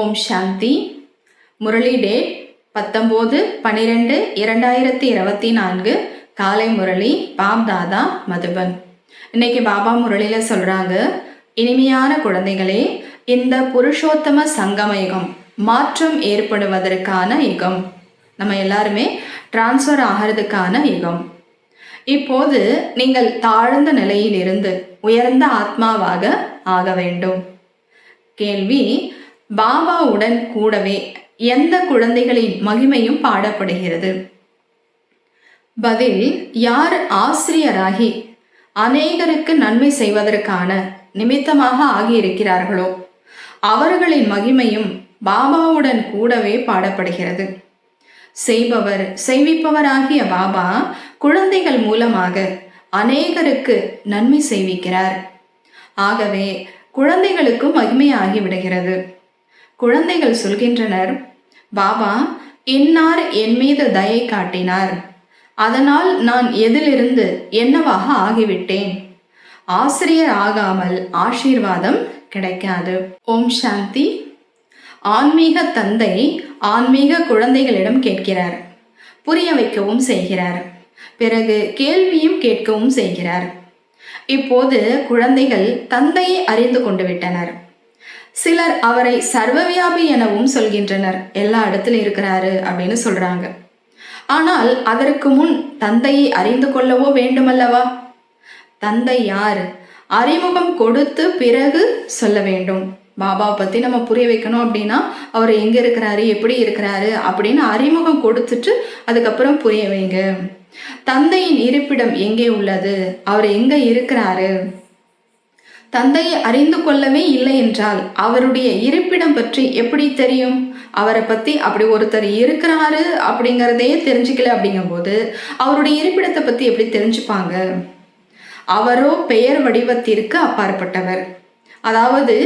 ஓம் சாந்தி. Murali date 19/12/2024 காலை Murali pop தாதா மதுபன். இன்னைக்கு பாபா முரளியில் சொல்கிறாங்க, இனிமையான குழந்தைகளே, இந்த புருஷோத்தம சங்கம யுகம் மாற்றம் ஏற்படுவதற்கான யுகம். நம்ம எல்லாருமே டிரான்ஸ்ஃபர் ஆகிறதுக்கான யுகம். இப்போது நீங்கள் தாழ்ந்த நிலையிலிருந்து உயர்ந்த ஆத்மாவாக ஆக வேண்டும். கேள்வி: பாபாவுடன் கூடவே எந்த குழந்தைகளின் மகிமையும் பாடப்படுகிறது? பதில்: யார் ஆசிரியராகி அநேகருக்கு நன்மை செய்வதற்கான நிமித்தமாக ஆகியிருக்கிறார்களோ அவர்களின் மகிமையும் பாபாவுடன் கூடவே பாடப்படுகிறது. செய்பவர் செய்விப்பவராகிய பாபா குழந்தைகள் மூலமாக அநேகருக்கு நன்மை செய்விக்கிறார். ஆகவே குழந்தைகளுக்கும் மகிமையாகி விடுகிறது. குழந்தைகள் சொல்கின்றனர், பாபா இன்னார் என் மீது தயை காட்டினார், அதனால் நான் எதிலிருந்து என்னவாக ஆகிவிட்டேன். ஆசிரியர் ஆகாமல் ஆசீர்வாதம் கிடைக்காது. ஓம் சாந்தி. ஆன்மீக தந்தை ஆன்மீக குழந்தைகளிடம் கேட்கிறார், புரிய வைக்கவும் செய்கிறார், பிறகு கேள்வியும் கேட்கவும் செய்கிறார். இப்போது குழந்தைகள் தந்தையை அறிந்து கொண்டு விட்டனர். சிலர் அவரை சர்வவியாபி எனவும் சொல்கின்றனர், எல்லா இடத்துலையும் இருக்கிறாரு அப்படின்னு சொல்றாங்க. ஆனால் அதற்கு முன் தந்தையை அறிந்து கொள்ளவோ வேண்டுமல்லவா? தந்தை யார்? அறிமுகம் கொடுத்து பிறகு சொல்ல வேண்டும். பாபாவை பற்றி நம்ம புரிய வைக்கணும் அப்படின்னா அவர் எங்கே இருக்கிறாரு, எப்படி இருக்கிறாரு அப்படின்னு அறிமுகம் கொடுத்துட்டு அதுக்கப்புறம் புரிய வைங்க. தந்தையின் இருப்பிடம் எங்கே உள்ளது, அவர் எங்கே இருக்கிறாரு? தந்தையை அறிந்து கொள்ளவே இல்லை என்றால் அவருடைய இருப்பிடம் பற்றி எப்படி தெரியும்? அவரை பற்றி அப்படி ஒருத்தர் இருக்கிறாரு அப்படிங்கிறதே தெரிஞ்சுக்கல அப்படிங்கும்போது அவருடைய இருப்பிடத்தை பற்றி எப்படி தெரிஞ்சுப்பாங்க? அவரோ பெயர் வடிவத்திற்கு அப்பாற்பட்டவர், அதாவது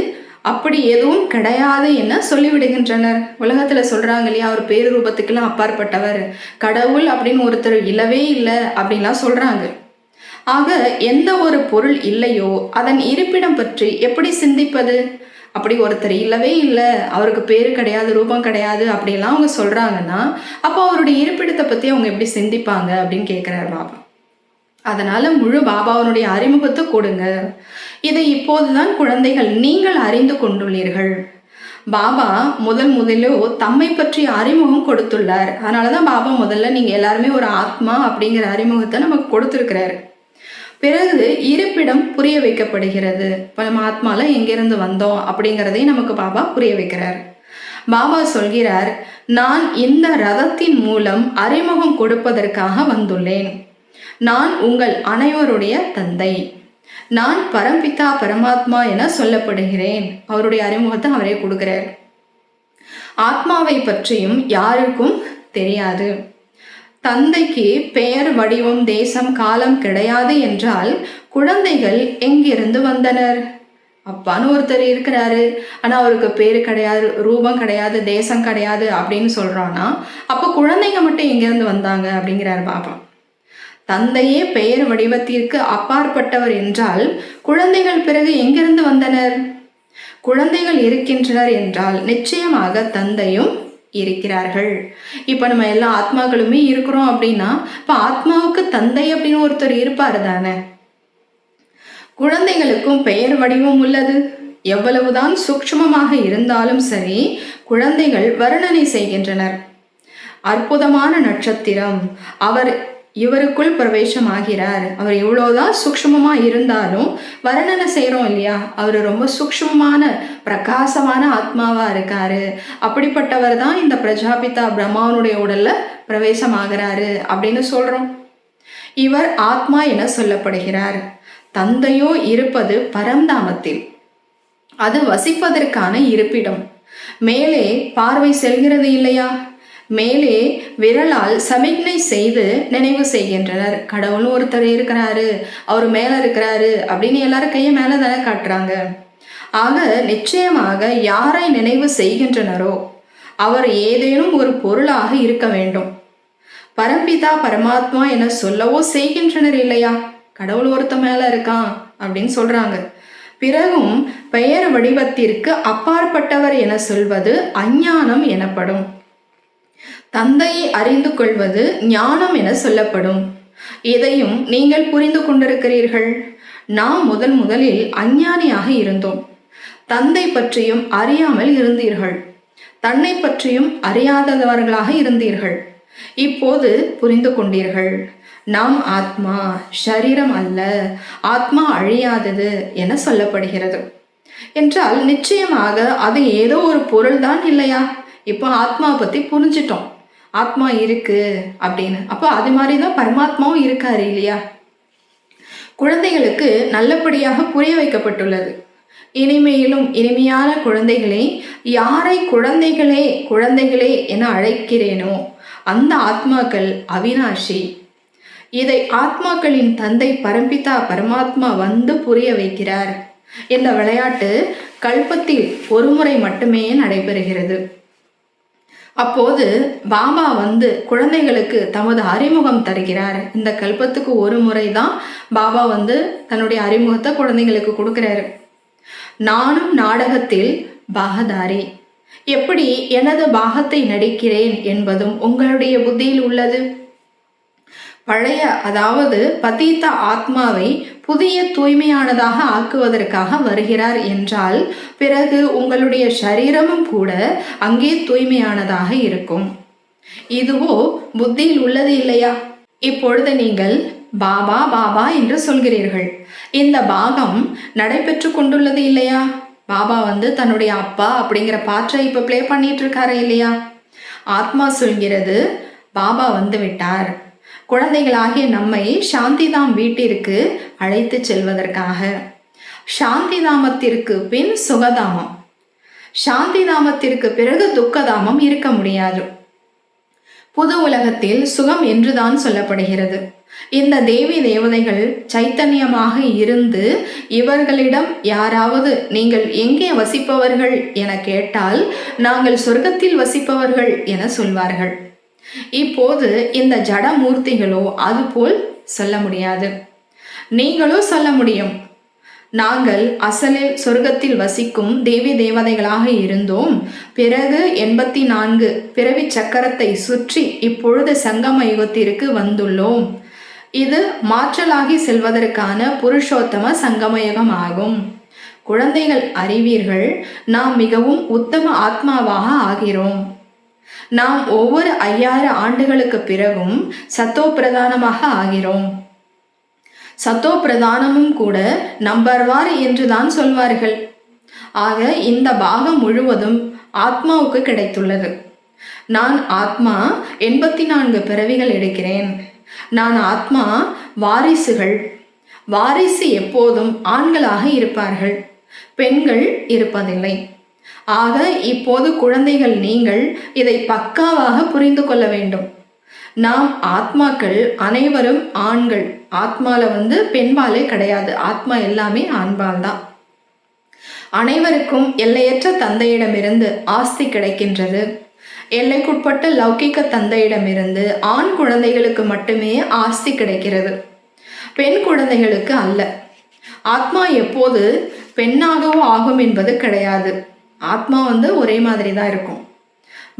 அப்படி எதுவும் கிடையாது என சொல்லிவிடுகின்றனர். உலகத்தில் சொல்கிறாங்க இல்லையா, அவர் பேரு ரூபத்துக்கெல்லாம் அப்பாற்பட்டவர், கடவுள் அப்படின்னு ஒருத்தர் இல்லவே இல்லை அப்படின்லாம் சொல்கிறாங்க. ஆக எந்த ஒரு பொருள் இல்லையோ அதன் இருப்பிடம் பற்றி எப்படி சிந்திப்பது? அப்படி ஒருத்தர் இல்லவே இல்லை, அவருக்கு பேரு கிடையாது, ரூபம் கிடையாது அப்படிலாம் அவங்க சொல்கிறாங்கன்னா அப்போ அவருடைய இருப்பிடத்தை பற்றி அவங்க எப்படி சிந்திப்பாங்க அப்படின்னு கேட்குறாரு பாபா. அதனால் முழு பாபாவனுடைய அறிமுகத்தை கொடுங்க. இதை இப்போதுதான் குழந்தைகள் நீங்கள் அறிந்து கொண்டுள்ளீர்கள். பாபா முதலிலோ தம்மை பற்றி அறிமுகம் கொடுத்துள்ளார். அதனால தான் பாபா முதல்ல நீங்கள் எல்லாருமே ஒரு ஆத்மா அப்படிங்கிற அறிமுகத்தை நமக்கு கொடுத்துருக்கிறாரு. பிறகு இருப்பிடம் புரிய வைக்கப்படுகிறது. இப்போ நம்ம ஆத்மால எங்கிருந்து வந்தோம் அப்படிங்கிறதையும் நமக்கு பாபா புரிய வைக்கிறார். பாபா சொல்கிறார், நான் இந்த ரதத்தின் மூலம் அறிமுகம் கொடுப்பதற்காக வந்துள்ளேன். நான் உங்கள் அனைவருடைய தந்தை, நான் பரம்பிதா பரமாத்மா என சொல்லப்படுகிறேன். அவருடைய அறிமுகத்தை அவரே கொடுக்கிறார். ஆத்மாவை பற்றியும் யாருக்கும் தெரியாது. தந்தைக்கு பெயர் வடிவம் தேசம் காலம் கிடையாது என்றால் குழந்தைகள் எங்கிருந்து வந்தனர்? அப்பான்னு ஒருத்தர் இருக்கிறாரு, ஆனால் அவருக்கு பேரு கிடையாது, ரூபம் கிடையாது, தேசம் கிடையாது அப்படின்னு சொல்கிறோன்னா அப்போ குழந்தைங்க மட்டும் எங்கேருந்து வந்தாங்க அப்படிங்கிறார் பாபா. தந்தையே பெயர் வடிவத்திற்கு அப்பாற்பட்டவர் என்றால் குழந்தைகள் பிறகு எங்கிருந்து வந்தனர்? குழந்தைகள் இருக்கின்றனர் என்றால் நிச்சயமாக தந்தையும் இருக்கிறார்கள். இப்போ நம்ம எல்லா ஆத்மாக்களுமே இருக்கிறோம் அப்படின்னா இப்போ ஆத்மாவுக்கு தந்தை அப்படின்னு ஒருத்தர் இருப்பாரு தானே. குழந்தைகளுக்கும் பெயர் வடிவம் உள்ளது. எவ்வளவுதான் சூக்ஷ்மமாக இருந்தாலும் சரி, குழந்தைகள் வர்ணனை செய்கின்றனர். அற்புதமான நட்சத்திரம், அவர் இவருக்குள் பிரவேசமாகிறார். அவர் எவ்வளோதான் சூக்ஷ்மமாக இருந்தாலும் வர்ணனை செய்கிறோம் இல்லையா, அவர் ரொம்ப சூக்ஷ்மமான பிரகாசமான ஆத்மாவாக இருக்காரு. அப்படிப்பட்டவர் தான் இந்த பிரஜாபிதா பிரம்மாவனுடைய உடலில் பிரவேசமாகிறாரு அப்படின்னு சொல்கிறோம். இவர் ஆத்மா என சொல்லப்படுகிறார். தந்தையோ இருப்பது பரந்தாமத்தில், அது வசிப்பதற்கான இருப்பிடம். மேலே பார்வை செல்கிறது இல்லையா, மேலே விரலால் சமிக்ஞை செய்து நினைவு செய்கின்றனர். கடவுளும் ஒருத்தர் இருக்கிறாரு, அவர் மேலே இருக்கிறாரு அப்படின்னு எல்லாரும் கையை மேலே தானே காட்டுறாங்க. ஆக நிச்சயமாக யாரை நினைவு செய்கின்றனரோ அவர் ஏதேனும் ஒரு பொருளாக இருக்க வேண்டும். பரம்பிதா பரமாத்மா என சொல்லவோ செய்கின்றனர் இல்லையா, கடவுள் ஒருத்த மேலே இருக்கான் அப்படின்னு சொல்கிறாங்க. பிறகும் பெயர் வடிவத்திற்கு அப்பாற்பட்டவர் என சொல்வது அஞ்ஞானம் எனப்படும். தந்தையை அறிந்து கொள்வது ஞானம் என சொல்லப்படும். இதையும் நீங்கள் புரிந்து கொண்டிருக்கிறீர்கள். நாம் முதலில் அஞ்ஞானியாக இருந்தோம். தந்தை பற்றியும் அறியாமல் இருந்தீர்கள். தன்னை பற்றியும் அறியாதவர்களாக இருந்தீர்கள். இப்போது புரிந்து கொண்டீர்கள். நாம் ஆத்மா, ஷரீரம் அல்ல, ஆத்மா அழியாதது என சொல்லப்படுகிறது என்றால் நிச்சயமாக அது ஏதோ ஒரு பொருள் தான் இல்லையா? இப்போ ஆத்மா பற்றி புரிஞ்சிட்டோம், ஆத்மா இருக்கு அப்படின்னு. அப்போ அது மாதிரி தான் பரமாத்மாவும் இருக்காரு இல்லையா? குழந்தைகளுக்கு நல்லபடியாக புரிய வைக்கப்பட்டுள்ளது. இனிமையிலும் இனிமையான குழந்தைகளே, யாரை குழந்தைகளே என அழைக்கிறேனோ அந்த ஆத்மாக்கள் அவினாஷி. இதை ஆத்மாக்களின் தந்தை பரம்பிதா பரமாத்மா வந்து புரிய வைக்கிறார். இந்த விளையாட்டு கல்பத்தில் ஒரு முறை மட்டுமே நடைபெறுகிறது. அப்போது பாபா வந்து குழந்தைகளுக்கு தமது அறிமுகம் தருகிறார். இந்த கல்பத்துக்கு ஒரு முறை தான் பாபா வந்து தன்னுடைய அறிமுகத்தை குழந்தைகளுக்கு கொடுக்கிறாரு. நானும் நாடகத்தில் பாகதாரி, எப்படி எனது பாகத்தை நடிக்கிறேன் என்பதும் உங்களுடைய புத்தியில் உள்ளது. பழைய அதாவது பதீத்த ஆத்மாவை புதிய தூய்மையானதாக ஆக்குவதற்காக வருகிறார் என்றால் பிறகு உங்களுடைய சரீரமும் கூட அங்கே தூய்மையானதாக இருக்கும். இதுவோ புத்தியில் உள்ளது இல்லையா? இப்பொழுது நீங்கள் பாபா பாபா என்று சொல்கிறீர்கள். இந்த பாகம் நடைபெற்று கொண்டுள்ளது இல்லையா? பாபா வந்து தன்னுடைய அப்பா அப்படிங்கிற பாற்றை இப்போ ப்ளே பண்ணிட்டு இருக்காரு இல்லையா? ஆத்மா சொல்கிறது பாபா வந்து விட்டார், குழந்தைகளாகிய நம்மை சாந்திதாம் வீட்டிற்கு அழைத்து செல்வதற்காக. சாந்திதாமத்திற்கு பின் சுகதாமம், சாந்திதாமத்திற்கு பிறகு துக்கதாமம் இருக்க முடியாது. புது உலகத்தில் சுகம் என்றுதான் சொல்லப்படுகிறது. இந்த தேவி தேவதைகள் சைத்தன்யமாக இருந்து இவர்களிடம் யாராவது நீங்கள் எங்கே வசிப்பவர்கள் என கேட்டால் நாங்கள் சொர்க்கத்தில் வசிப்பவர்கள் என சொல்வார்கள். இப்போது இந்த ஜடமூர்த்திகளோ அதுபோல் சொல்ல முடியாது. நீங்களோ சொல்ல முடியும், நாங்கள் அசலில் சொர்க்கத்தில் வசிக்கும் தேவி தேவதைகளாக இருந்தோம். பிறகு 84 பிறவி சக்கரத்தை சுற்றி இப்பொழுது சங்கம யுகத்திற்கு வந்துள்ளோம். இது மாற்றலாகி செல்வதற்கான புருஷோத்தம சங்கமயுகம் ஆகும். குழந்தைகள் அறிவீர்கள், நாம் மிகவும் உத்தம ஆத்மாவாக ஆகிறோம். நாம் ஒவ்வொரு 5000 ஆண்டுகளுக்கு பிறகும் சத்தோ பிரதானமாக ஆகிறோம். சத்தோ பிரதானமும் கூட நம்பர்வார் என்றுதான் சொல்வார்கள். ஆக இந்த பாகம் முழுவதும் ஆத்மாவுக்கு கிடைத்துள்ளது. நான் ஆத்மா 84 பிறவிகள் எடுக்கிறேன். நான் ஆத்மா வாரிசுகள். வாரிசு எப்போதும் ஆண்களாக இருப்பார்கள், பெண்கள் இருப்பதில்லை. ஆக இப்போது குழந்தைகள் நீங்கள் இதை பக்காவாக புரிந்து கொள்ள வேண்டும். நாம் ஆத்மாக்கள் அனைவரும் ஆண்கள். ஆத்மால வந்து பெண்பாலே கிடையாது, ஆத்மா எல்லாமே ஆண்பால் தான். அனைவருக்கும் எல்லையற்ற தந்தையிடமிருந்து ஆஸ்தி கிடைக்கின்றது. எல்லைக்குட்பட்ட லௌகிக்க தந்தையிடமிருந்து ஆண் குழந்தைகளுக்கு மட்டுமே ஆஸ்தி கிடைக்கிறது, பெண் குழந்தைகளுக்கு அல்ல. ஆத்மா எப்போது பெண்ணாகவோ ஆகும் என்பது கிடையாது. ஆத்மா வந்து ஒரே மாதிரி தான் இருக்கும்.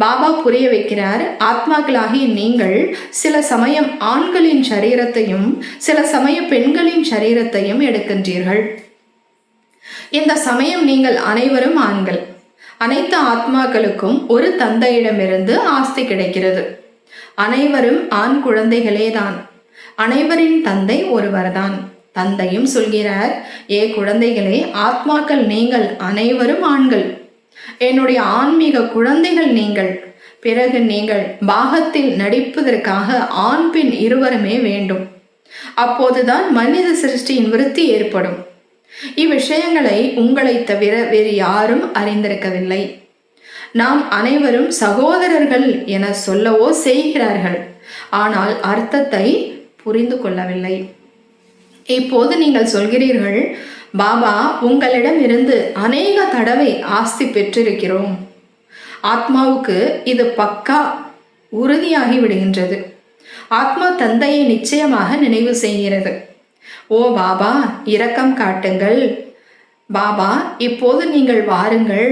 பாபா புரிய வைக்கிறார், ஆத்மாக்களாகிய நீங்கள் சில சமயம் ஆண்களின் சரீரத்தையும் சில சமயம் பெண்களின் சரீரத்தையும் எடுக்கின்றீர்கள். இந்த சமயம் நீங்கள் அனைவரும் ஆண்கள். அனைத்து ஆத்மாக்களுக்கும் ஒரு தந்தையிடமிருந்து ஆஸ்தி கிடைக்கிறது. அனைவரும் ஆண் குழந்தைகளே தான். அனைவரின் தந்தை ஒருவர்தான். தந்தையும் சொல்கிறார், ஏ குழந்தைகளே, ஆத்மாக்கள் நீங்கள் அனைவரும் ஆண்கள், என்னுடைய ஆன்மீக குழந்தைகள் நீங்கள். பிறகு நீங்கள் பாகத்தில் நடிப்பதற்காக ஆண் பெண் இருவருமே வேண்டும். அப்போதுதான் மனித சிருஷ்டியின் விருத்தி ஏற்படும். இவ்விஷயங்களை உங்களை தவிர வேறு யாரும் அறிந்திருக்கவில்லை. நாம் அனைவரும் சகோதரர்கள் என சொல்லவோ செய்கிறார்கள், ஆனால் அர்த்தத்தை புரிந்து கொள்ளவில்லை. இப்போது நீங்கள் சொல்கிறீர்கள், பாபா உங்களிடம் இருந்து அநேக தடவை ஆஸ்தி பெற்றிருக்கிறோம். ஆத்மாவுக்கு இது பக்கா உறுதியாகி விடுகின்றது. ஆத்மா தந்தையை நிச்சயமாக நினைவு செய்கிறது. ஓ பாபா, இரக்கம் காட்டுங்கள், பாபா, இப்போது நீங்கள் வாருங்கள்,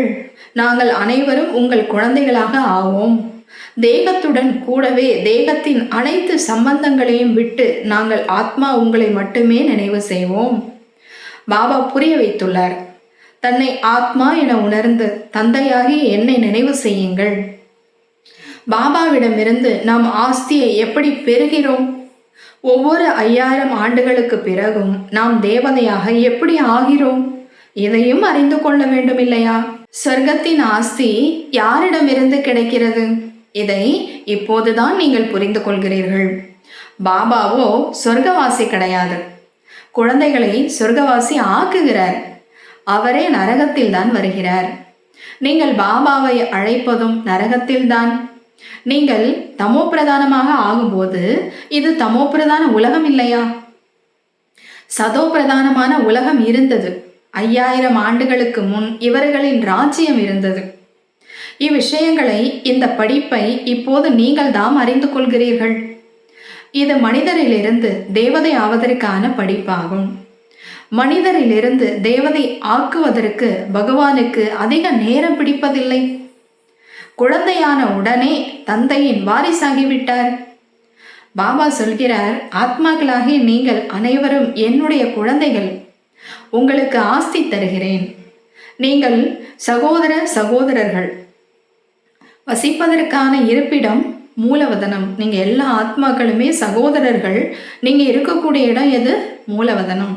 நாங்கள் அனைவரும் உங்கள் குழந்தைகளாக ஆவோம். தேகத்துடன் கூடவே தேகத்தின் அனைத்து சம்பந்தங்களையும் விட்டு நாங்கள் ஆத்மா உங்களை மட்டுமே நினைவு செய்வோம். பாபா புரிய வைத்துள்ளார். தன்னை ஆத்மா என உணர்ந்து தந்தையாகி என்னை நினைவு செய்யுங்கள். பாபாவிடமிருந்து நாம் ஆஸ்தியை எப்படி பெறுகிறோம்? ஒவ்வொரு 5000 ஆண்டுகளுக்கு பிறகும் நாம் தேவதையாக எப்படி ஆகிறோம்? இதையும் அறிந்து கொள்ள வேண்டும் இல்லையா? சொர்க்கத்தின் ஆஸ்தி யாரிடமிருந்து கிடைக்கிறது? இதை இப்போதுதான் நீங்கள் புரிந்து கொள்கிறீர்கள். பாபாவோ சொர்க்கவாசி கிடையாது. குழந்தைகளை சொர்க்கவாசி ஆக்குகிறார். அவரே நரகத்தில் தான் வருகிறார். நீங்கள் பாபாவை அழைப்பதும் நரகத்தில்தான். நீங்கள் தமோ பிரதானமாக ஆகும்போது இது தமோ பிரதான உலகம் இல்லையா? சதோ பிரதானமான உலகம் இருந்தது. 5000 ஆண்டுகளுக்கு முன் இவர்களின் ராஜ்யம் இருந்தது. இவ்விஷயங்களை, இந்த படிப்பை இப்போது நீங்கள் தாம் அறிந்து கொள்கிறீர்கள். இது மனிதரிலிருந்து தேவதை ஆவதற்கான படிப்பாகும். மனிதரிலிருந்து தேவதை ஆக்குவதற்கு பகவானுக்கு அதிக நேரம் பிடிப்பதில்லை. குழந்தையான உடனே தந்தையின் வாரிசாகிவிட்டார். பாபா சொல்கிறார், ஆத்மாக்களாகிய நீங்கள் அனைவரும் என்னுடைய குழந்தைகள். உங்களுக்கு ஆஸ்தி தருகிறேன். நீங்கள் சகோதர சகோதரர்கள். வசிப்பதற்கான இருப்பிடம் மூலவதனம். நீங்கள் எல்லா ஆத்மாக்களுமே சகோதரர்கள். நீங்கள் இருக்கக்கூடிய இடம் எது? மூலவதனம்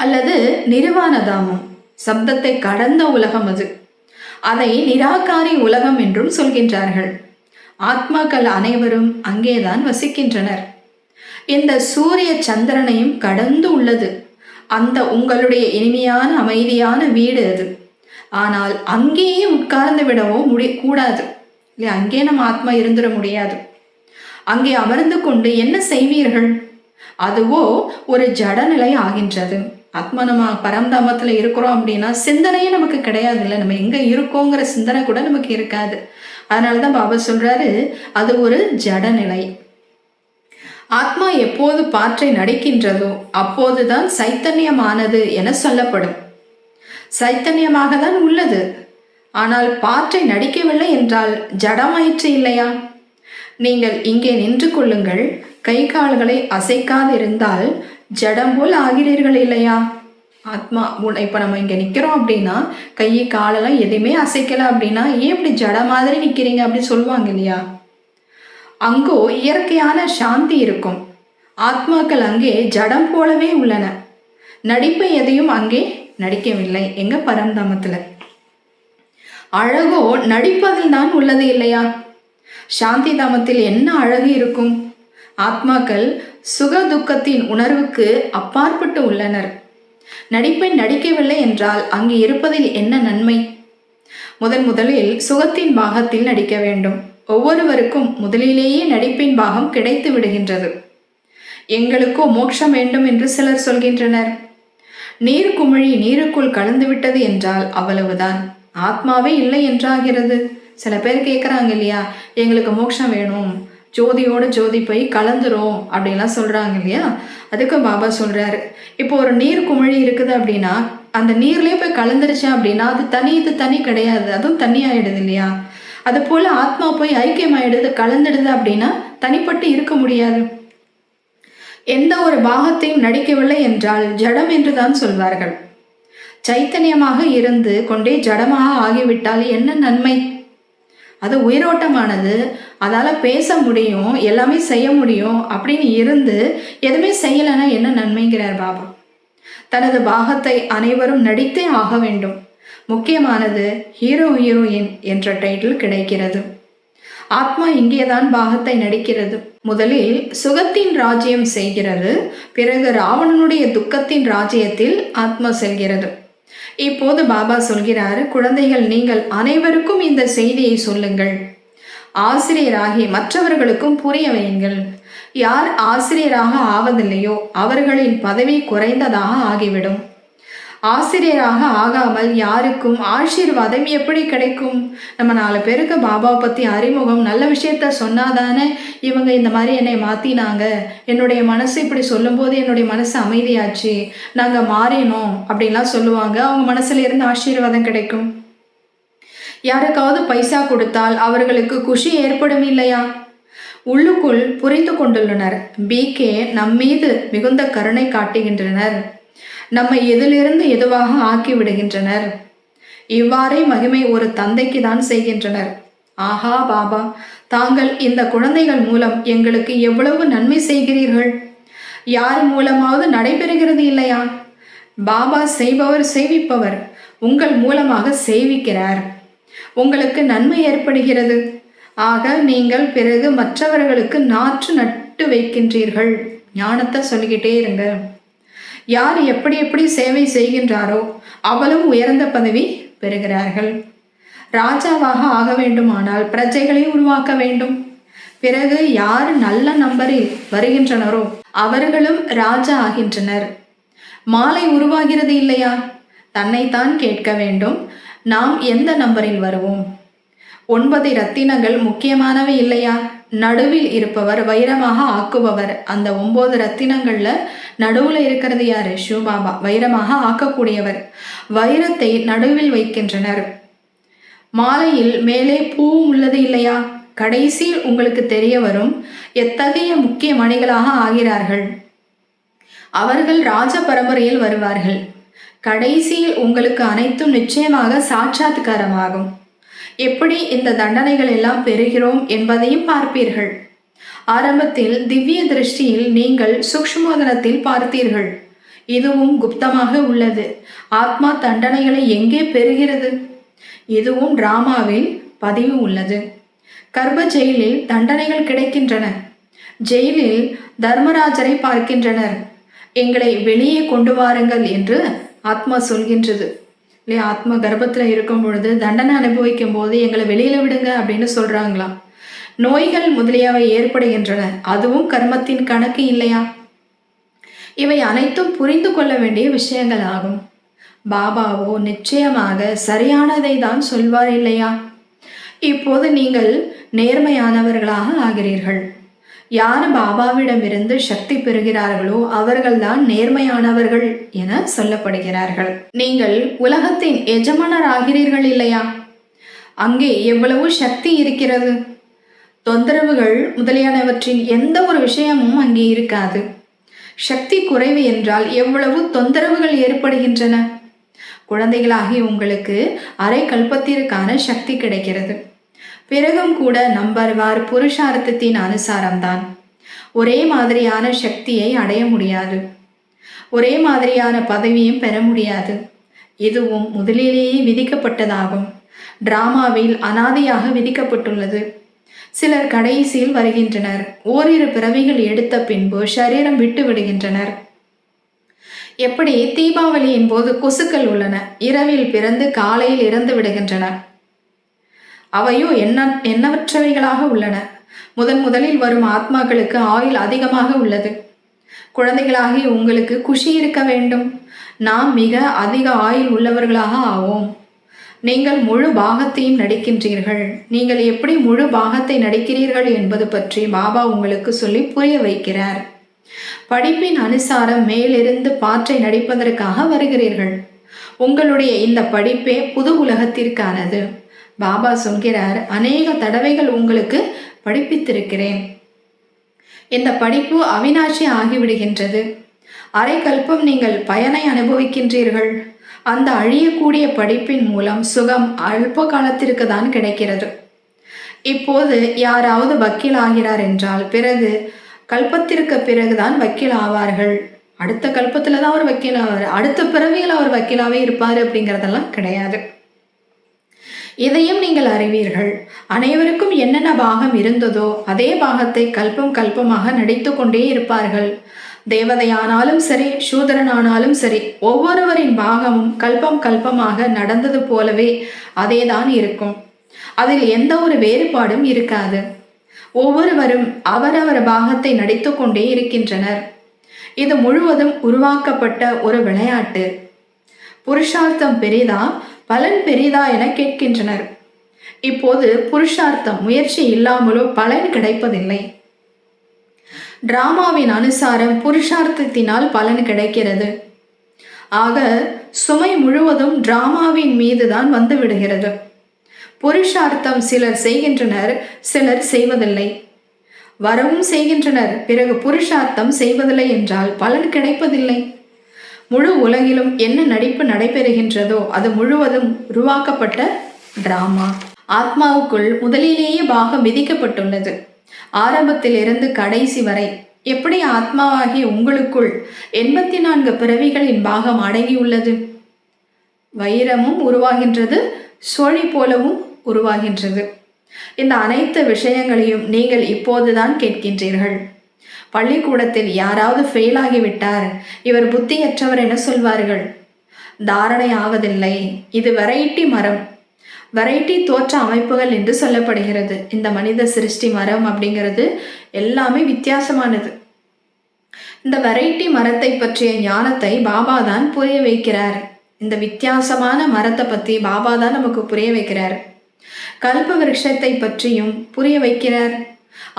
அல்லது நிர்வாணதாமம். சப்தத்தை கடந்த உலகம் அது. அதை நிராகாரி உலகம் என்றும் சொல்கின்றார்கள். ஆத்மாக்கள் அனைவரும் அங்கேதான் வசிக்கின்றனர். இந்த சூரிய சந்திரனையும் கடந்து உள்ளது. அந்த உங்களுடைய இனிமையான அமைதியான வீடு அது. ஆனால் அங்கேயே உட்கார்ந்து விடவோ கூடாது இல்லையா? அங்கே நம்ம ஆத்மா இருந்துட முடியாது. அங்கே அமர்ந்து கொண்டு என்ன செய்வீர்கள்? அதுவோ ஒரு ஜடநிலை ஆகின்றது. ஆத்மா நம்ம பரந்தாமத்தில் இருக்கிறோம் அப்படின்னா சிந்தனையே நமக்கு கிடையாது இல்லை. நம்ம எங்கே இருக்கோங்கிற சிந்தனை கூட நமக்கு இருக்காது. அதனால தான் பாபா சொல்றாரு, அது ஒரு ஜடநிலை. ஆத்மா எப்போது பாற்றை நடிக்கின்றதோ அப்போதுதான் சைத்தன்யமானது என சொல்லப்படும். சைத்தன்யமாக தான் உள்ளது. ஆனால் பாற்றை நடிக்கவில்லை என்றால் ஜடமாயிற்று இல்லையா? நீங்கள் இங்கே நின்று கொள்ளுங்கள். கை கால்களை அசைக்காதிருந்தால் ஜடம் போல் ஆகிறீர்கள் இல்லையா? ஆத்மா இப்போ நம்ம இங்கே நிற்கிறோம் அப்படின்னா கை காலெல்லாம் எதுவுமே அசைக்கலை அப்படின்னா ஏன் இப்படி ஜட மாதிரி நிற்கிறீங்க அப்படின்னு சொல்லுவாங்க இல்லையா? அங்கோ இயற்கையான சாந்தி இருக்கும். ஆத்மாக்கள் அங்கே ஜடம் போலவே உள்ளன. நடிப்பை எதையும் அங்கே நடிக்கவில்லை. எங்க பரந்தாமத்தில் அழகோ நடிப்பதில் தான் உள்ளது இல்லையா? சாந்தி தாமத்தில் என்ன அழகு இருக்கும்? ஆத்மாக்கள் சுக துக்கத்தின் உணர்வுக்கு அப்பாற்பட்டு உள்ளனர். நடிப்பை நடிக்கவில்லை என்றால் அங்கு இருப்பதில் என்ன நன்மை? முதலில் சுகத்தின் பாகத்தில் நடிக்க வேண்டும். ஒவ்வொருவருக்கும் முதலிலேயே நடிப்பின் பாகம் கிடைத்து விடுகின்றது. எங்களுக்கோ மோட்சம் வேண்டும் என்று சிலர் சொல்கின்றனர். நீர் குமிழி நீருக்குள் கலந்து விட்டது என்றால் அவ்வளவுதான், ஆத்மாவே இல்லை என்றாகிறது. சில பேர் கேட்குறாங்க இல்லையா, எங்களுக்கு மோட்சம் வேணும், ஜோதியோட ஜோதி போய் கலந்துரும் அப்படின்லாம் சொல்கிறாங்க இல்லையா? அதுக்கு பாபா சொல்கிறாரு, இப்போ ஒரு நீர் குமிழி இருக்குது அப்படின்னா அந்த நீர்லேயே போய் கலந்துருச்சு அப்படின்னா அது தனி, இது தனி கிடையாது, அதுவும் தண்ணி ஆகிடுது இல்லையா? அது போல் ஆத்மா போய் ஐக்கியமாயிடுது, கலந்துடுது அப்படின்னா தனிப்பட்டு இருக்க முடியாது. எந்த ஒரு பாகத்தையும் நடிக்கவில்லை என்றால் ஜடம் என்று தான் சொல்வார்கள். சைத்தன்யமாக இருந்து கொண்டே ஜடமாக ஆகிவிட்டால் என்ன நன்மை? அது உயிரோட்டமானது, அதால் பேச முடியும், எல்லாமே செய்ய முடியும் அப்படின்னு இருந்து எதுவுமே செய்யலைன்னா என்ன நன்மைங்கிறார் பாபா. தனது பாகத்தை அனைவரும் நடித்தே ஆக வேண்டும். முக்கியமானது ஹீரோ ஹீரோயின் என்ற டைட்டில் கிடைக்கிறது. ஆத்மா இங்கேதான் பாகத்தை நடிக்கிறது. முதலில் சுகத்தின் ராஜ்யம் செய்கிறது, பிறகு ராவணனுடைய துக்கத்தின் ராஜ்யத்தில் ஆத்மா செல்கிறது. இப்போது பாபா சொல்கிறார், குழந்தைகள் நீங்கள் அனைவருக்கும் இந்த செய்தியை சொல்லுங்கள். ஆசிரியராகி மற்றவர்களுக்கும் புரிய வையுங்கள். யார் ஆசிரியராக ஆவதில்லையோ அவர்களின் பதவி குறைந்ததாக ஆகிவிடும். ஆசிரியராக ஆகாமல் யாருக்கும் ஆசீர்வாதம் எப்படி கிடைக்கும்? நம்ம 4 பேருக்கு பாபாவை பற்றி அறிமுகம் நல்ல விஷயத்த சொன்னாதானே இவங்க இந்த மாதிரி என்னை மாற்றினாங்க, என்னுடைய மனசு இப்படி சொல்லும்போது என்னுடைய மனசு அமைதியாச்சு, நாங்கள் மாறினோம் அப்படின்லாம் சொல்லுவாங்க. அவங்க மனசுல இருந்து ஆசீர்வாதம் கிடைக்கும். யாருக்காவது பைசா கொடுத்தால் அவர்களுக்கு குஷி ஏற்படும் இல்லையா? உள்ளுக்குள் புரிந்து கொண்டுள்ளனர். பிகே நம்மீது மிகுந்த கருணை காட்டுகின்றனர், நம்மை எதிலிருந்து எதுவாக ஆக்கி விடுகின்றனர். இவ்வாறே மகிமை ஒரு தந்தைக்கு தான் செய்கின்றனர். ஆஹா பாபா, தாங்கள் இந்த குழந்தைகள் மூலம் எங்களுக்கு எவ்வளவு நன்மை செய்கிறீர்கள். யார் மூலமாவது நடைபெறுகிறது இல்லையா? பாபா செய்பவர் செய்விப்பவர், உங்கள் மூலமாக செய்விக்கிறார். உங்களுக்கு நன்மை ஏற்படுகிறது. ஆக நீங்கள் பிறகு மற்றவர்களுக்கு நாற்று நட்டு வைக்கின்றீர்கள். ஞானத்தை சொல்லிக்கிட்டே இருங்க. யார் எப்படி எப்படி சேவை செய்கின்றாரோ அவ்வளவு உயர்ந்த பதவி பெறுகிறார்கள். ராஜாவாக ஆக வேண்டுமானால் பிரஜைகளை உருவாக்க வேண்டும். பிறகு யார் நல்ல நம்பரில் வருகின்றனரோ அவர்களும் ராஜா ஆகின்றனர். மாலை உருவாகிறது இல்லையா? தன்னைத்தான் கேட்க வேண்டும், நாம் எந்த நம்பரில் வருவோம்? 9 ரத்தினங்கள் முக்கியமானவை இல்லையா? நடுவில் இருப்பவர் வைரமாக ஆக்குபவர். அந்த 9 ரத்தினங்கள்ல நடுவுல இருக்கிறது யாரு? சிவபாபா. வைரமாக ஆக்கக்கூடியவர். வைரத்தை நடுவில் வைக்கின்றனர். மாலையில் மேலே பூவும் உள்ளது இல்லையா? கடைசியில் உங்களுக்கு தெரிய வரும் எத்தகைய முக்கிய மணிகளாக ஆகிறார்கள். அவர்கள் ராஜ பரம்பரையில் வருவார்கள். கடைசியில் உங்களுக்கு அனைத்தும் நிச்சயமாக சாட்சாத்காரமாகும். எப்படி இந்த தண்டனைகள் எல்லாம் பெறுகிறோம் என்பதையும் பார்ப்பீர்கள். ஆரம்பத்தில் திவ்ய திருஷ்டியில் நீங்கள் சூக்ஷ்மோதனத்தில் பார்த்தீர்கள். இதுவும் குப்தமாக உள்ளது. ஆத்மா தண்டனைகளை எங்கே பெறுகிறது? இதுவும் டிராமாவில் பதிவு உள்ளது. கர்ப்ப ஜெயிலில் தண்டனைகள் கிடைக்கின்றன. ஜெயிலில் தர்மராஜரை பார்க்கின்றனர். எங்களை வெளியே கொண்டு வாருங்கள் என்று ஆத்மா சொல்கின்றது இல்லையா? ஆத்மா கர்ப்பத்தில் இருக்கும் பொழுது தண்டனை அனுபவிக்கும் போது எங்களை வெளியில விடுங்க அப்படின்னு சொல்றாங்களாம். நோய்கள் முதலியவை ஏற்படுகின்றன. அதுவும் கர்மத்தின் கணக்கு இல்லையா? இவை அனைத்தும் புரிந்து கொள்ள வேண்டிய விஷயங்கள் ஆகும். பாபாவோ நிச்சயமாக சரியானதை தான் சொல்வார் இல்லையா? இப்போது நீங்கள் நேர்மையானவர்களாக ஆகிறீர்கள். யார் பாபாவிடமிருந்து சக்தி பெறுகிறார்களோ அவர்கள்தான் நேர்மையானவர்கள் என சொல்லப்படுகிறார்கள். நீங்கள் உலகத்தின் எஜமானர் ஆகிறீர்கள் இல்லையா? அங்கே எவ்வளவு சக்தி இருக்கிறது. தொந்தரவுகள் முதலியானவற்றின் எந்த ஒரு விஷயமும் அங்கே இருக்காது. சக்தி குறைவு என்றால் எவ்வளவு தொந்தரவுகள் ஏற்படுகின்றன. குழந்தைகளாகி உங்களுக்கு அரை கல்பத்திற்கான சக்தி கிடைக்கிறது. பிறகும் கூட நம்பர்வார் புருஷார்த்தத்தின் அனுசாரம்தான். ஒரே மாதிரியான சக்தியை அடைய முடியாது. ஒரே மாதிரியான பதவியும் பெற முடியாது. இதுவும் முதலிலேயே விதிக்கப்பட்டதாகும். டிராமாவில் அனாதையாக விதிக்கப்பட்டுள்ளது. சிலர் கடைசியில் வருகின்றனர். ஓரிரு பிறவிகள் எடுத்த பின்பு சரீரம் விட்டு விடுகின்றனர். எப்படி தீபாவளியின் போது கொசுக்கள் உள்ளன. இரவில் பிறந்து காலையில் இறந்து விடுகின்றன. அவையோ எண்ணற்றவைகளாக உள்ளன. முதலில் வரும் ஆத்மாக்களுக்கு ஆயுள் அதிகமாக உள்ளது. குழந்தைகளாகி உங்களுக்கு குஷி இருக்க வேண்டும். நாம் மிக அதிக ஆயுள் உள்ளவர்களாக ஆவோம். நீங்கள் முழு பாகத்தையும் நடிக்கின்றீர்கள். நீங்கள் எப்படி முழு பாகத்தை நடிக்கிறீர்கள் என்பது பற்றி பாபா உங்களுக்கு சொல்லி புரிய வைக்கிறார். படிப்பின் அனுசாரம் மேலிருந்து பாற்றை நடிப்பதற்காக வருகிறீர்கள். உங்களுடைய இந்த படிப்பே புது உலகத்திற்கானது. பாபா சொல்கிறார், அநேக தடவைகள் உங்களுக்கு படிப்பித்திருக்கிறேன். இந்த படிப்பு அவிநாசி ஆகிவிடுகின்றது. அரை கல்பம் நீங்கள் பயனை அனுபவிக்கின்றீர்கள். அந்த அழியக்கூடிய படிப்பின் மூலம் சுகம் அல்ப காலத்திற்கு தான் கிடைக்கிறது. இப்போது யாராவது வக்கீல் ஆகிறார் என்றால் பிறகு கல்பத்திற்கு பிறகுதான் வக்கீல் ஆவார்கள். அடுத்த கல்பத்தில் தான் அவர் வக்கீல் ஆவார். அடுத்த பிறவியில் அவர் வக்கீலாகவே இருப்பார் அப்படிங்கிறதெல்லாம் கிடையாது. இதையும் நீங்கள் அறிவீர்கள். அனைவருக்கும் என்னென்ன பாகம் இருந்ததோ அதே பாகத்தை கல்பம் கல்பமாக நடித்து கொண்டே இருப்பார்கள். தேவதையானாலும் சரி, சூதரனானாலும் சரி, ஒவ்வொருவரின் பாகமும் கல்பம் கல்பமாக நடந்தது போலவே அதேதான் இருக்கும். அதில் எந்த ஒரு வேறுபாடும் இருக்காது. ஒவ்வொருவரும் அவரவர் பாகத்தை நடித்து கொண்டே இருக்கின்றனர். இது முழுவதும் உருவாக்கப்பட்ட ஒரு விளையாட்டு. புருஷார்த்தம் பெரிதா பலன் பெரிதா என கேட்கின்றனர். இப்போது புருஷார்த்தம் முயற்சி இல்லாமலோ பலன் கிடைப்பதில்லை. டிராமாவின் அனுசாரம் புருஷார்த்தத்தினால் பலன் கிடைக்கிறது. ஆக சுமை முழுவதும் டிராமாவின் மீதுதான் வந்து விடுகிறது. புருஷார்த்தம் சிலர் செய்கின்றனர், சிலர் செய்வதில்லை. வரவும் செய்கின்றனர், பிறகு புருஷார்த்தம் செய்வதில்லை என்றால் பலன் கிடைப்பதில்லை. முழு உலகிலும் என்ன நடிப்பு நடைபெறுகின்றதோ அது முழுவதும் உருவாக்கப்பட்ட டிராமா. ஆத்மாவுக்குள் முதலிலேயே பாகம் விதிக்கப்பட்டுள்ளது. ஆரம்பத்திலிருந்து கடைசி வரை எப்படி ஆத்மாவாகிய உங்களுக்குள் 84 பிறவிகளின் பாகம் அடங்கியுள்ளது. வைரமும் உருவாகின்றது, சோழி போலவும் உருவாகின்றது. இந்த அனைத்து விஷயங்களையும் நீங்கள் இப்போதுதான் கேட்கின்றீர்கள். பள்ளிக்கூடத்தில் யாராவது ஃபெயில் ஆகிவிட்டார், இவர் புத்தியற்றவர் என சொல்வார்கள். தாரணை ஆவதில்லை. இது வெரைட்டி மரம், வெரைட்டி தோற்ற அமைப்புகள் என்று சொல்லப்படுகிறது. இந்த மனித சிருஷ்டி மரம் அப்படிங்கிறது எல்லாமே வித்தியாசமானது. இந்த வெரைட்டி மரத்தை பற்றிய ஞானத்தை பாபா தான் புரிய வைக்கிறார். இந்த வித்தியாசமான மரத்தை பற்றி பாபா தான் நமக்கு புரிய வைக்கிறார். கல்ப விருட்சத்தை பற்றியும் புரிய வைக்கிறார்.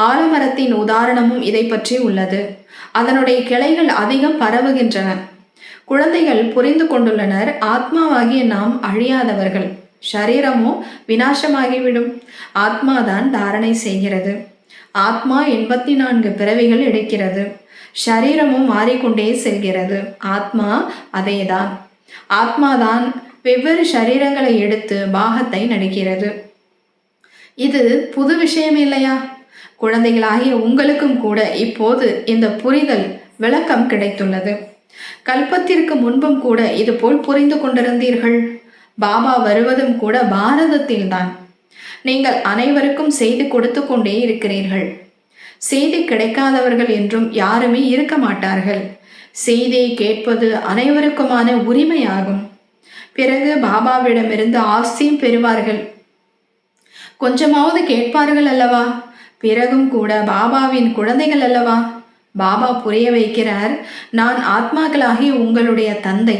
ஆலமரத்தின் உதாரணமும் இதை பற்றி உள்ளது. அதனுடைய கிளைகள் அதிகம் பரவுகின்றன. குழந்தைகள் புரிந்து கொண்டுள்ளனர், ஆத்மாவாகிய நாம் அழியாதவர்கள். ஷரீரமோ விநாசமாகிவிடும். ஆத்மாதான் தாரணை செய்கிறது. ஆத்மா 84 பிறவிகள் எடுக்கிறது. ஷரீரமும் மாறிக்கொண்டே செல்கிறது. ஆத்மா அதேதான். ஆத்மாதான் வெவ்வேறு ஷரீரங்களை எடுத்து பாகத்தை நடிக்கிறது. இது புது விஷயம் இல்லையா? குழந்தைகளாகிய உங்களுக்கும் கூட இப்போது இந்த புரிதல் விளக்கம் கிடைத்துள்ளது. கல்பத்திற்கு முன்பும் கூட இதுபோல் புரிந்து கொண்டிருந்தீர்கள். பாபா வருவதும் கூட பாரதத்தில்தான். நீங்கள் அனைவருக்கும் செய்தி கொடுத்து கொண்டே இருக்கிறீர்கள். செய்தி கிடைக்காதவர்கள் என்றும் யாருமே இருக்க மாட்டார்கள். செய்தியை கேட்பது அனைவருக்குமான உரிமையாகும். பிறகு பாபாவிடமிருந்து ஆசியும் பெறுவார்கள். கொஞ்சமாவது கேட்பார்கள் அல்லவா? பிறகும் கூட பாபாவின் குழந்தைகள் அல்லவா? பாபா புரிய வைக்கிறார், நான் ஆத்மாக்களாகிய உங்களுடைய தந்தை.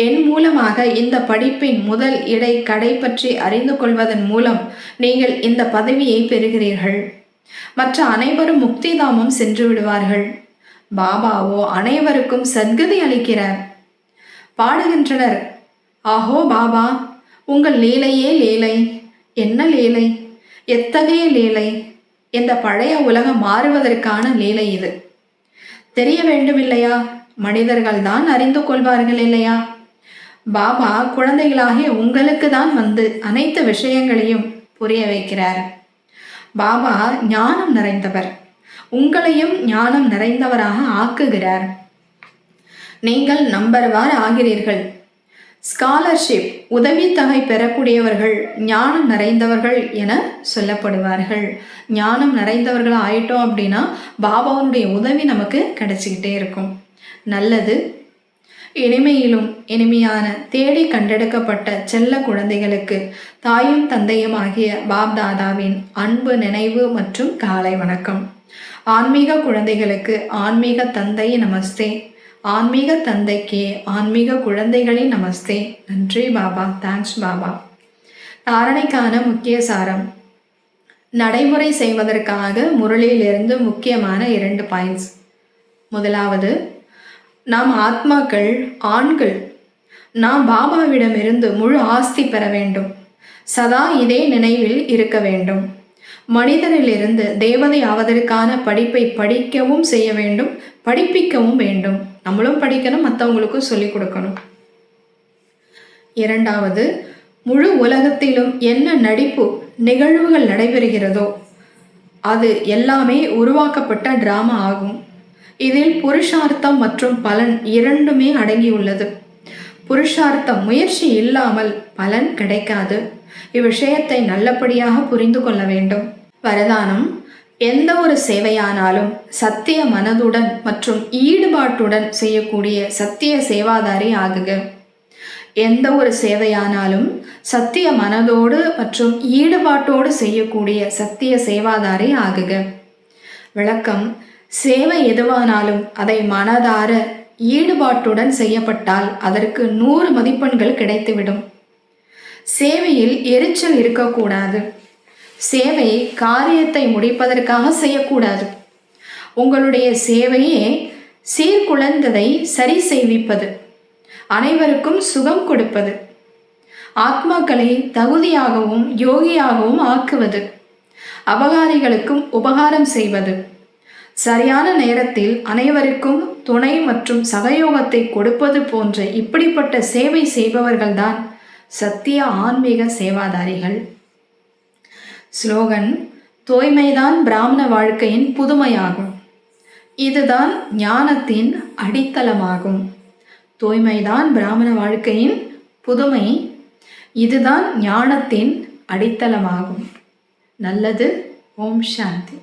என் மூலமாக இந்த படிப்பின் முதல் இடை கடை பற்றி அறிந்து கொள்வதன் மூலம் நீங்கள் இந்த பதவியை பெறுகிறீர்கள். மற்ற அனைவரும் முக்திதாமம் சென்று விடுவார்கள். பாபாவோ அனைவருக்கும் சத்கதி அளிக்கிறார். பாடுகின்றனர், ஆஹோ பாபா, உங்கள் லீலையே லீலை. என்ன லீலை? எத்தகைய லீலை? இந்த பழைய உலகம் மாறுவதற்கான லீலை இது. தெரிய வேண்டும் இல்லையா? மனிதர்கள் தான் அறிந்து கொள்வார்கள் இல்லையா? பாபா குழந்தைகளாகிய உங்களுக்கு தான் வந்து அனைத்து விஷயங்களையும் புரிய வைக்கிறார். பாபா ஞானம் நிறைந்தவர். உங்களையும் ஞானம் நிறைந்தவராக ஆக்குகிறார். நீங்கள் நம்பர்வார் ஆகிறீர்கள். ஸ்காலர்ஷிப் உதவித்தொகை பெறக்கூடியவர்கள் ஞானம் நிறைந்தவர்கள் என சொல்லப்படுவார்கள். ஞானம் நிறைந்தவர்கள் ஆயிட்டோம் அப்படின்னா பாபாவுடைய உதவி நமக்கு கிடைச்சிக்கிட்டே இருக்கும். நல்லது. இனிமையிலும் இனிமையான தேடி கண்டெடுக்கப்பட்ட செல்ல குழந்தைகளுக்கு தாயும் தந்தையும் ஆகிய பாப்தாதாவின் அன்பு நினைவு மற்றும் காலை வணக்கம். ஆன்மீக குழந்தைகளுக்கு ஆன்மீக தந்தை நமஸ்தே. ஆன்மீக தந்தைக்கு ஆன்மீக குழந்தைகளின் நமஸ்தே. நன்றி பாபா. தேங்க்ஸ் பாபா. தாரணைக்கான முக்கிய சாரம். நடைமுறை செய்வதற்காக முரளியிலிருந்து முக்கியமான 2 பாயிண்ட்ஸ். முதலாவது, நாம் ஆத்மாக்கள், ஆண்கள். நாம் பாபாவிடமிருந்து முழு ஆஸ்தி பெற வேண்டும். சதா இதே நினைவில் இருக்க வேண்டும். மனிதனிலிருந்து தேவதை ஆவதற்கான படிப்பை படிக்கவும் செய்ய வேண்டும், படிப்பிக்கவும் வேண்டும். நம்மளும் படிக்கணும், மற்றவங்களுக்கும் சொல்லிக் கொடுக்கணும். இரண்டாவது, முழு உலகத்திலும் என்ன நடிப்பு நிகழ்வுகள் நடைபெறுகிறதோ அது எல்லாமே உருவாக்கப்பட்ட டிராமா ஆகும். இதில் புருஷார்த்தம் மற்றும் பலன் இரண்டுமே அடங்கியுள்ளது. புருஷார்த்தம் முயற்சி இல்லாமல் பலன் கிடைக்காது. இவ்விஷயத்தை நல்லபடியாக புரிந்து கொள்ள வேண்டும். வரதானம். எந்த ஒரு சேவையானாலும் சத்திய மனதுடன் மற்றும் ஈடுபாட்டுடன் செய்யக்கூடிய சத்திய சேவாதாரி ஆகுக. எந்த ஒரு சேவையானாலும் சத்திய மனதோடு மற்றும் ஈடுபாட்டோடு செய்யக்கூடிய சத்திய சேவாதாரி ஆகுக. விளக்கம். சேவை எதுவானாலும் அதை மனதார ஈடுபாட்டுடன் செய்யப்பட்டால் அதற்கு 100 மதிப்பெண்கள் கிடைத்துவிடும். சேவையில் எரிச்சல் இருக்கக்கூடாது. சேவை காரியத்தை முடிப்பதற்காக செய்யக்கூடாது. உங்களுடைய சேவையே சீர்குலைந்ததை சரி செய்விப்பது, அனைவருக்கும் சுகம் கொடுப்பது, ஆத்மாக்களை தகுதியாகவும் யோகியாகவும் ஆக்குவது, அபகாரிகளுக்கும் உபகாரம் செய்வது, சரியான நேரத்தில் அனைவருக்கும் துணை மற்றும் சகயோகத்தை கொடுப்பது போன்ற இப்படிப்பட்ட சேவை செய்பவர்கள்தான் சத்திய ஆன்மீக சேவாதாரிகள். ஸ்லோகன்: தூய்மைதான் பிராமண வாழ்க்கையின் புதுமையாகும். இதுதான் ஞானத்தின் அடித்தளமாகும். தூய்மைதான் பிராமண வாழ்க்கையின் புதுமை. இதுதான் ஞானத்தின் அடித்தளமாகும். நல்லது. ஓம் சாந்தி.